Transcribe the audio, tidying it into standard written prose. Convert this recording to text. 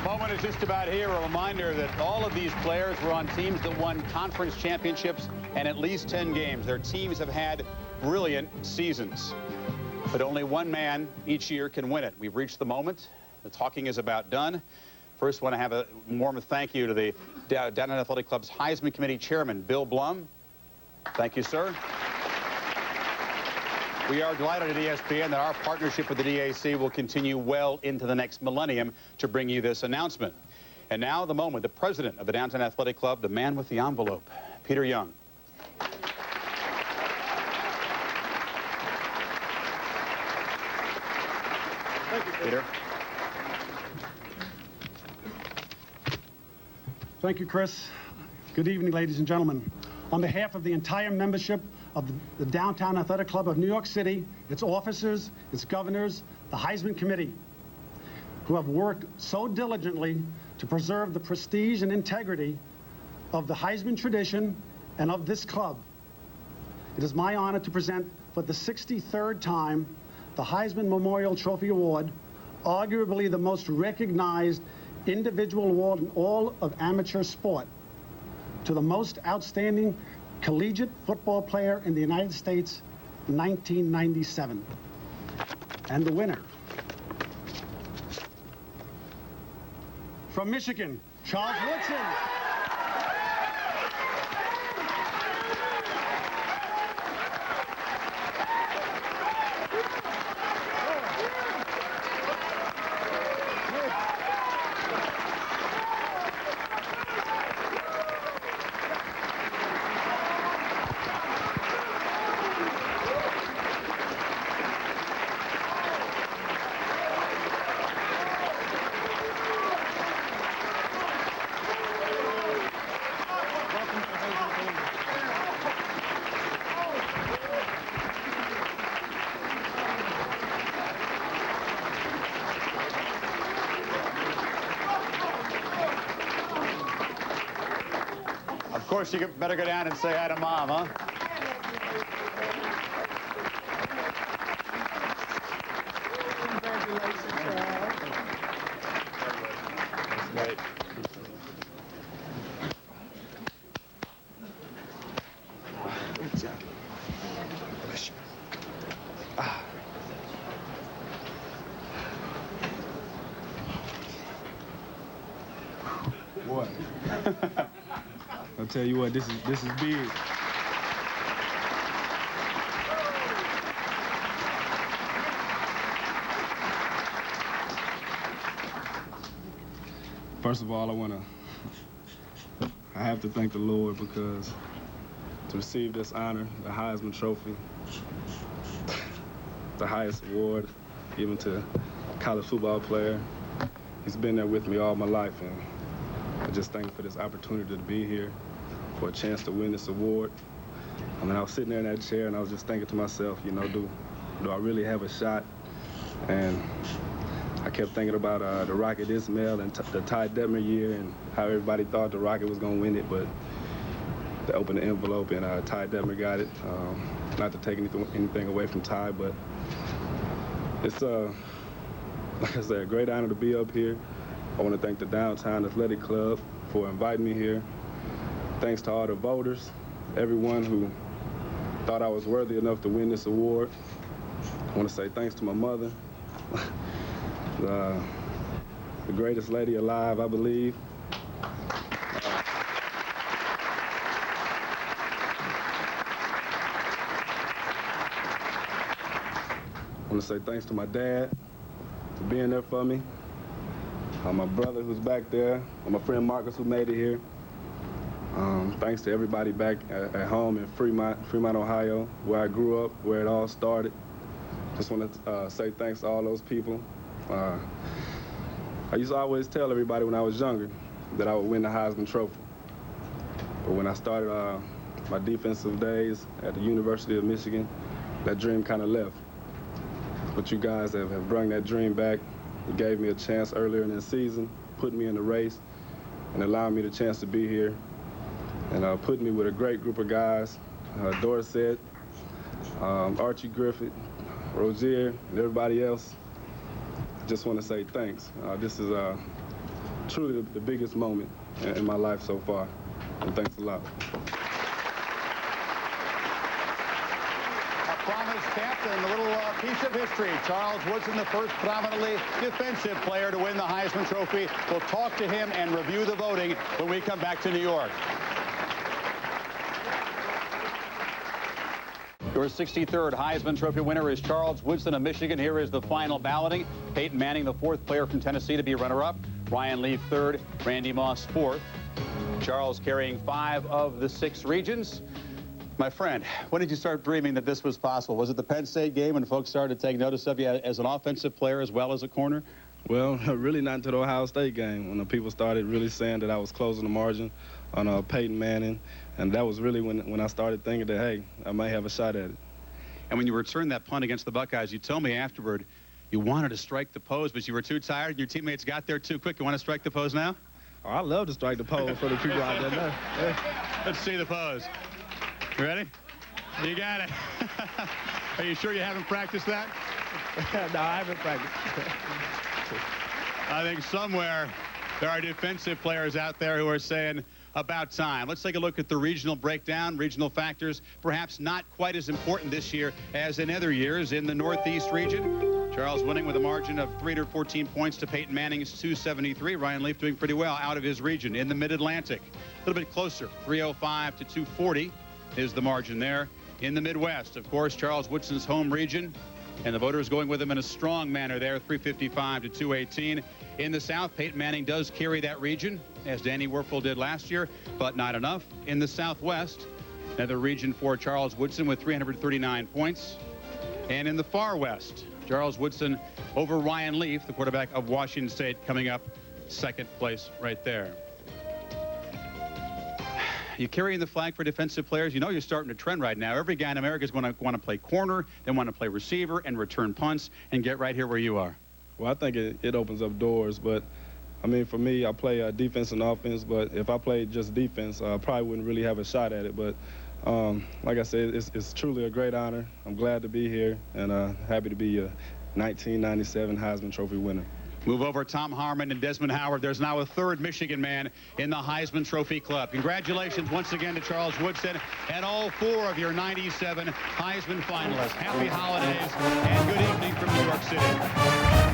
moment is just about here. A reminder that all of these players were on teams that won conference championships and at least 10 games. Their teams have had brilliant seasons. But only one man each year can win it. We've reached the moment. The talking is about done. First, I want to have a warm thank you to the Downtown Athletic Club's Heisman Committee Chairman, Bill Blum. Thank you, sir. We are delighted at ESPN that our partnership with the DAC will continue well into the next millennium to bring you this announcement. And now the moment, the president of the Downtown Athletic Club, the man with the envelope, Peter Young. Thank you, Peter. Thank you, Chris. Good evening, ladies and gentlemen. On behalf of the entire membership of the Downtown Athletic Club of New York City, its officers, its governors, the Heisman Committee, who have worked so diligently to preserve the prestige and integrity of the Heisman tradition and of this club, it is my honor to present for the 63rd time the Heisman Memorial Trophy Award, arguably the most recognized individual award in all of amateur sport, to the most outstanding collegiate football player in the United States in 1997. And the winner, from Michigan, Charles Woodson. Of course, you better go down and say hi to Mom, huh? Congratulations, Charles. That's great. Good job. Bless you. Boy. I'll tell you what, this is big. First of all, I have to thank the Lord, because to receive this honor, the Heisman Trophy, the highest award given to a college football player, he's been there with me all my life, and I just thank him for this opportunity to be here, for a chance to win this award. I mean, I was sitting there in that chair, and I was just thinking to myself, you know, do I really have a shot? And I kept thinking about the Rocket Ismail and the Ty Detmer year, and how everybody thought the Rocket was going to win it, but they opened the envelope, and Ty Detmer got it. Not to take anything away from Ty, but it's, like I said, a great honor to be up here. I want to thank the Downtown Athletic Club for inviting me here. Thanks to all the voters, everyone who thought I was worthy enough to win this award. I want to say thanks to my mother, the greatest lady alive, I believe. I want to say thanks to my dad for being there for me. My brother who's back there, and my friend Marcus who made it here. Thanks to everybody back at home in Fremont, Ohio, where I grew up, where it all started. Just want to say thanks to all those people. I used to always tell everybody when I was younger that I would win the Heisman Trophy. But when I started my defensive days at the University of Michigan, that dream kind of left. But you guys have brought that dream back. It gave me a chance earlier in the season, put me in the race, and allowed me the chance to be here. And put me with a great group of guys, Dorsett, Archie Griffith, Rozier, and everybody else. I just want to say thanks. This is truly the biggest moment in my life so far. And thanks a lot. Promise kept and a little piece of history. Charles Woodson, the first prominently defensive player to win the Heisman Trophy. We'll talk to him and review the voting when we come back to New York. Your 63rd Heisman Trophy winner is Charles Woodson of Michigan. Here is the final balloting. Peyton Manning, the 4th player from Tennessee to be runner-up. Ryan Leaf 3rd, Randy Moss 4th. Charles carrying 5 of the 6 regions. My friend, when did you start dreaming that this was possible? Was it the Penn State game when folks started to take notice of you as an offensive player as well as a corner? Well, really not until the Ohio State game when the people started really saying that I was closing the margin on Peyton Manning. And that was really when I started thinking that, hey, I might have a shot at it. And when you returned that punt against the Buckeyes, you told me afterward you wanted to strike the pose, but you were too tired and your teammates got there too quick. You want to strike the pose now? Oh, I love to strike the pose for the people out there now. Yeah. Let's see the pose. You ready? You got it. Are you sure you haven't practiced that? No, I haven't practiced. I think somewhere there are defensive players out there who are saying, about time. Let's take a look at the regional breakdown. Regional factors perhaps not quite as important this year as in other years. In the Northeast region, Charles winning with a margin of 314 points to Peyton Manning's 273. Ryan Leaf doing pretty well out of his region. In the Mid-Atlantic, a little bit closer, 305 to 240 is the margin there. In the Midwest, of course, Charles Woodson's home region, and the voters going with him in a strong manner there, 355 to 218. In the South, Peyton Manning does carry that region, as Danny Werfel did last year, but not enough. In the Southwest, another region for Charles Woodson with 339 points. And in the Far West, Charles Woodson over Ryan Leaf, the quarterback of Washington State, coming up 2nd place right there. You carrying the flag for defensive players. You know you're starting a trend right now. Every guy in America is going to want to play corner, then want to play receiver and return punts and get right here where you are. Well, I think it opens up doors, but I mean, for me, I play defense and offense, but if I played just defense, I probably wouldn't really have a shot at it. But like I said, it's truly a great honor. I'm glad to be here and happy to be a 1997 Heisman Trophy winner. Move over Tom Harmon and Desmond Howard. There's now a 3rd Michigan man in the Heisman Trophy Club. Congratulations once again to Charles Woodson and all 4 of your 97 Heisman finalists. Happy holidays and good evening from New York City.